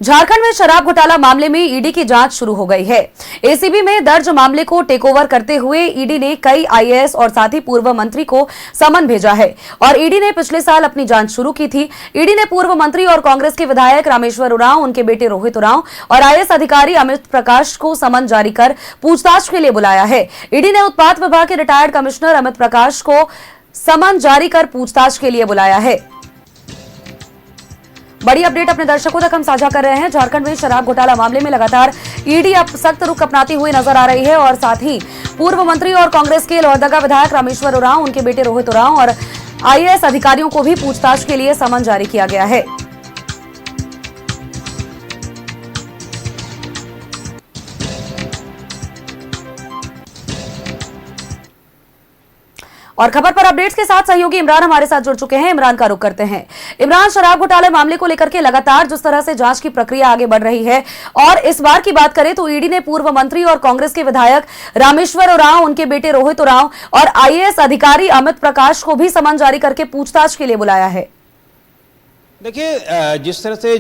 झारखंड में शराब घोटाला मामले में ईडी की जांच शुरू हो गई है। एसीबी में दर्ज मामले को टेकओवर करते हुए ईडी ने कई आईएएस और साथ ही पूर्व मंत्री को समन भेजा है और ईडी ने पिछले साल अपनी जांच शुरू की थी। ईडी ने पूर्व मंत्री और कांग्रेस के विधायक रामेश्वर उरांव, उनके बेटे रोहित उरांव और आईएएस अधिकारी अमित प्रकाश को समन जारी कर पूछताछ के लिए बुलाया है। ईडी ने उत्पाद विभाग के रिटायर्ड कमिश्नर अमित प्रकाश को समन जारी कर पूछताछ के लिए बुलाया है। बड़ी अपडेट अपने दर्शकों तक हम साझा कर रहे हैं। झारखंड में शराब घोटाला मामले में लगातार ईडी अब सख्त रुख अपनाती हुई नजर आ रही है और साथ ही पूर्व मंत्री और कांग्रेस के लोहरदगा विधायक रामेश्वर उरांव, उनके बेटे रोहित उरांव और आईएएस अधिकारियों को भी पूछताछ के लिए समन जारी किया गया है। और खबर पर अपडेट्स के साथ सहयोगी इमरान हमारे साथ जुड़ चुके हैं। इमरान का रुख करते हैं। इमरान, शराब घोटाले मामले को लेकर के लगातार जिस तरह से जांच की प्रक्रिया आगे बढ़ रही है और इस बार की बात करें तो ईडी ने पूर्व मंत्री और कांग्रेस के विधायक रामेश्वर उरांव, उनके बेटे रोहित उरांव और आईएएस अधिकारी अमित प्रकाश को भी समन जारी करके पूछताछ के लिए बुलाया है। देखिए, जिस तरह से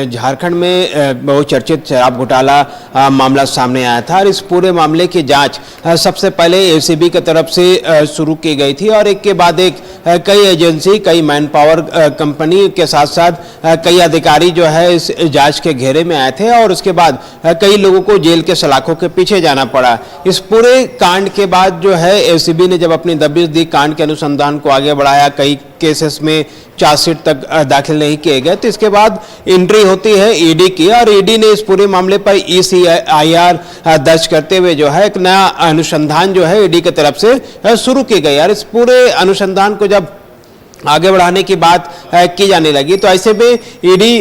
झारखंड में बहुचर्चित शराब घोटाला मामला सामने आया था और इस पूरे मामले की जांच सबसे पहले एसीबी की तरफ से शुरू की गई थी और एक के बाद एक कई एजेंसी, कई मैन पावर कंपनी के साथ साथ कई अधिकारी जो है इस जांच के घेरे में आए थे और उसके बाद कई लोगों को जेल के सलाखों के पीछे जाना पड़ा। इस पूरे कांड के बाद जो है एसीबी ने जब अपनी दबिश दी, कांड के अनुसंधान को आगे बढ़ाया, कई केसेस में चार्जशीट तक दाखिल नहीं किए गए, तो इसके बाद एंट्री होती है ईडी की और ईडी ने इस पूरे मामले पर ECIR दर्ज करते हुए जो है एक नया अनुसंधान जो है ईडी की तरफ से शुरू की गई और इस पूरे अनुसंधान को जब आगे बढ़ाने की बात की जाने लगी तो ऐसे में ईडी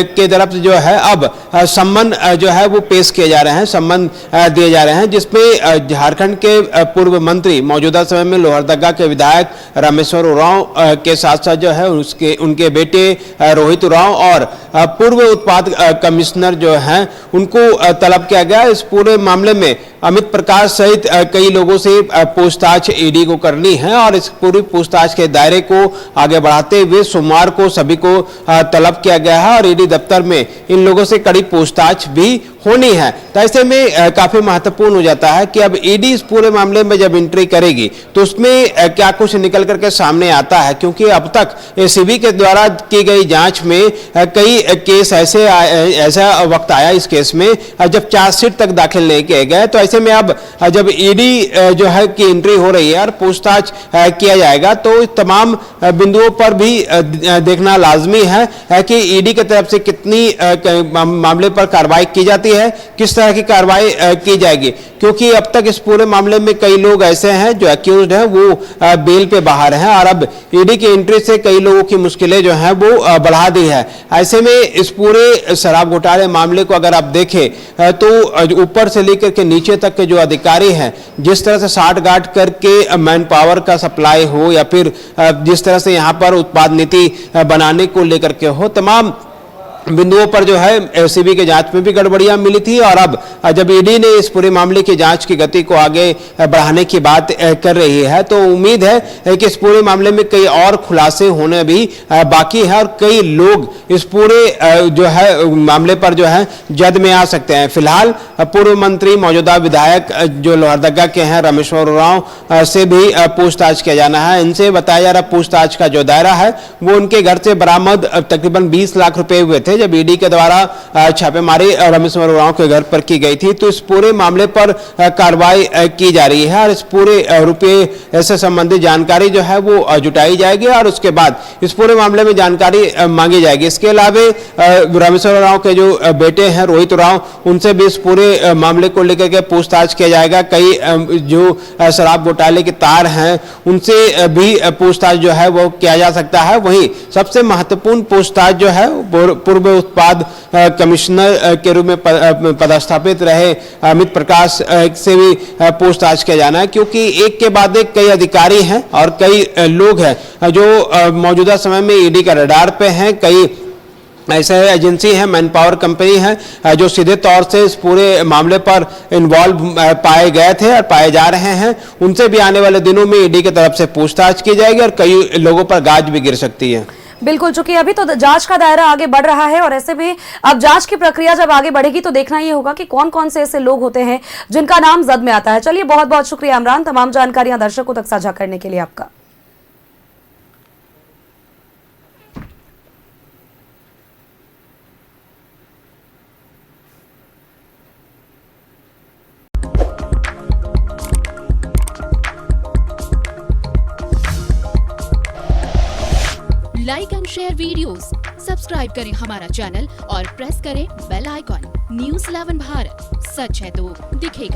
के तरफ जो है अब सम्मन जो है वो पेश किए जा रहे हैं, सम्मन दिए जा रहे हैं, जिसमें झारखंड के पूर्व मंत्री, मौजूदा समय में लोहरदगा के विधायक रामेश्वर उरांव के साथ साथ जो है उनके बेटे रोहित उरांव और पूर्व उत्पाद कमिश्नर जो हैं उनको तलब किया गया। इस पूरे मामले में अमित प्रकाश सहित कई लोगों से पूछताछ ईडी को करनी है और इस पूरी पूछताछ के दायरे को आगे बढ़ाते हुए सोमवार को सभी को तलब किया गया है और ईडी दफ्तर में इन लोगों से कड़ी पूछताछ भी होनी है। तो ऐसे में काफी महत्वपूर्ण हो जाता है कि अब ईडी इस पूरे मामले में जब एंट्री करेगी तो उसमें क्या कुछ निकल करके सामने आता है, क्योंकि अब तक एसीबी के द्वारा की गई जांच में कई केस ऐसा वक्त आया इस केस में जब चार्जशीट तक दाखिल नहीं किए गए। तो ऐसे में अब जब ईडी जो है की एंट्री हो रही है और पूछताछ किया जाएगा तो तमाम बिंदुओं पर भी देखना लाजमी है कि ईडी की तरफ से कितनी मामले पर कार्रवाई की जाती है, किस तरह की कार्रवाई की जाएगी, क्योंकि अब तक इस पूरे मामले में कई लोग ऐसे हैं जो एक्यूज्ड हैं वो बेल पे बाहर हैं और अब ईडी की एंट्री से कई लोगों की मुश्किलें जो हैं वो बढ़ा दी है। ऐसे में इस पूरे शराब घोटाले मामले को अगर आप देखें तो ऊपर से लेकर के नीचे तक के जो अधिकारी हैं, जिस तरह से साठ गांठ करके मैन पावर का सप्लाई हो या फिर जिस तरह से यहाँ पर उत्पाद नीति बनाने को लेकर के हो, तमाम बिंदुओं पर जो है एसीबी के जांच में भी गड़बड़ियां मिली थी और अब जब ईडी ने इस पूरे मामले की जांच की गति को आगे बढ़ाने की बात कर रही है तो उम्मीद है कि इस पूरे मामले में कई और खुलासे होने भी बाकी है और कई लोग इस पूरे जो है मामले पर जो है जद में आ सकते हैं। फिलहाल पूर्व मंत्री, मौजूदा विधायक जो लोहरदगा के हैं रामेश्वर उरांव से भी पूछताछ किया जाना है। इनसे बताया जा रहा पूछताछ का जो दायरा है वो उनके घर से बरामद तकरीबन 20 लाख रुपए हुए थे जब ईडी के द्वारा छापेमारी रामेश्वर उरांव के घर पर की गई थी। तो इस पूरे मामले पर कार्रवाई की जा रही है और इस पूरे रुपये से संबंधित जानकारी जो है वो जुटाई जाएगी और उसके बाद इस पूरे मामले में जानकारी मांगी जाएगी। इसके अलावा रामेश्वर उरांव के जो बेटे हैं रोहित उरांव, उनसे भी इस पूरे मामले को लेकर के पूछताछ किया जाएगा। कई जो शराब घोटाले के तार हैं उनसे भी पूछताछ जो है वो किया जा सकता है। वहीं सबसे महत्वपूर्ण पूछताछ जो है पूर्व उत्पाद कमिश्नर के रूप में पदस्थापित रहे अमित प्रकाश से भी पूछताछ किया जाना है, क्योंकि एक के बाद एक कई अधिकारी हैं और कई लोग हैं जो मौजूदा समय में ईडी का रडार पे हैं। कई ऐसे एजेंसी है, मैन पावर कंपनी है जो सीधे तौर से इस पूरे मामले पर इन्वॉल्व पाए गए थे और पाए जा रहे हैं। उनसे भी आने वाले दिनों में ईडी की तरफ से पूछताछ की जाएगी और कई लोगों पर गाज भी गिर सकती है। बिल्कुल, चूंकि अभी तो जांच का दायरा आगे बढ़ रहा है और ऐसे में अब जांच की प्रक्रिया जब आगे बढ़ेगी तो देखना ये होगा कि कौन कौन से ऐसे लोग होते हैं जिनका नाम जद में आता है। चलिए, बहुत बहुत शुक्रिया इमरान, तमाम जानकारियां दर्शकों तक साझा करने के लिए आपका। Like and share videos, subscribe करें हमारा चैनल और प्रेस करें बेल आइकॉन। न्यूज़ 11 भारत, सच है तो दिखेगा।